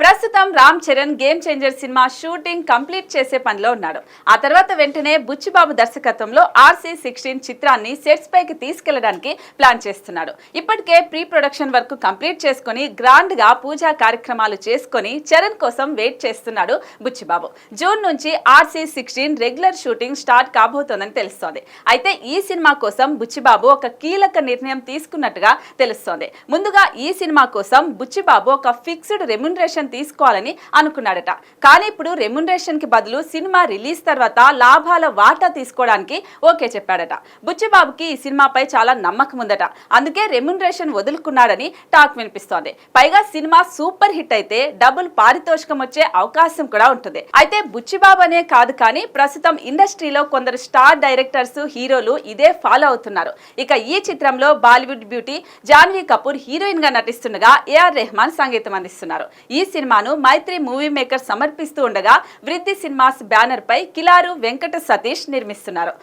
ప్రస్తుతం Ram Charan game changer cinema shooting complete చేసే పనిలో ఉన్నాడు. ఆ తర్వాత వెంటనే బుచ్చిబాబు దర్శకత్వంలో RC16 చిత్రాన్ని సెట్స్ పైకి తీసుకెళ్లడానికి ప్లాన్ చేస్తున్నాడు. ఇప్పటికే ప్రీ ప్రొడక్షన్ వర్క్ కంప్లీట్ చేసుకుని గ్రాండ్ గా పూజా కార్యక్రమాలు చేసుకుని చరణ్ కోసం వెయిట్ చేస్తున్నాడు బుచ్చిబాబు. జూన్ నుంచి RC16 రెగ్యులర్ షూటింగ్ స్టార్ట్ కాబోతోందని తెలుస్తోంది. అయితే ఈ సినిమా కోసం బుచ్చిబాబు ఒక కీలక నిర్ణయం తీసుకున్నట్టుగా తెలుస్తోంది. ముందుగా ఈ సినిమా కోసం బుచ్చిబాబు ఒక ఫిక్స్డ్ రెమ్యునరేషన్ తీసుకోవాలని అనుకున్నాడట. కానీ ఇప్పుడు రెమ్యునరేషన్ కి బదులు సినిమా రిలీజ్ తర్వాత లాభాల వాటా తీసుకోవడానికి ఓకే చెప్పాడట. బుచ్చిబాబుకి ఈ సినిమాపై చాలా నమ్మకం ఉందట. అందుకే రెమ్యునరేషన్ వదులుకున్నాడని టాక్ వినిపిస్తోంది. పైగా సినిమా సూపర్ హిట్ అయితే డబుల్ పారితోషికం వచ్చే అవకాశం కూడా ఉంటుంది. అయితే బుచ్చిబాబు అనే కాదు కానీ ప్రస్తుతం ఇండస్ట్రీలో కొందరు స్టార్ డైరెక్టర్స్ హీరోలు ఇదే ఫాలో అవుతున్నారు. ఇక ఈ చిత్రంలో బాలీవుడ్ బ్యూటీ జాన్వీ కపూర్ హీరోయిన్ గా నటిస్తుండగా AR రెహమాన్ సంగీతం అందిస్తున్నారు. ఈ సినిమాను మైత్రి మూవీ మేకర్ సమర్పిస్తూ ఉండగా వృద్ధి సినిమాస్ బ్యానర్ పై కిలారు వెంకట సతీష్ నిర్మిస్తున్నారు.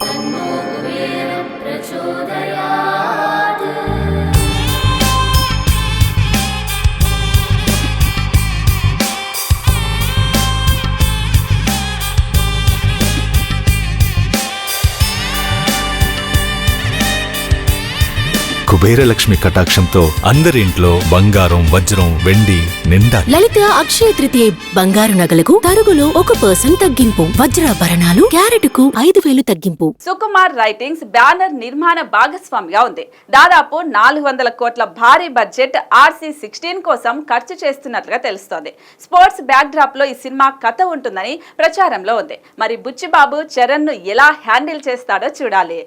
కుబేరలక్ష్మి కటాక్షంతో అందరి ఇంట్లో బంగారం, వజ్రం, వెండి నిండా. లలిత అక్షయ తృతీయ బంగారు నగలకు తరుగులో 1% తగ్గింపు. వజ్రాభరణాలు క్యారెట్కు 5,000 తగ్గింపు. సుకుమార్ రైటింగ్స్ బ్యానర్ నిర్మాణ భాగస్వామిగా ఉంది. దాదాపు 400 కోట్ల భారీ బడ్జెట్ RC16 కోసం ఖర్చు చేస్తున్నట్లుగా తెలుస్తోంది. స్పోర్ట్స్ బ్యాక్ డ్రాప్ లో ఈ సినిమా కథ ఉంటుందని ప్రచారంలో ఉంది. మరి బుచ్చిబాబు చరణ్ ను ఎలా హ్యాండిల్ చేస్తాడో చూడాలి.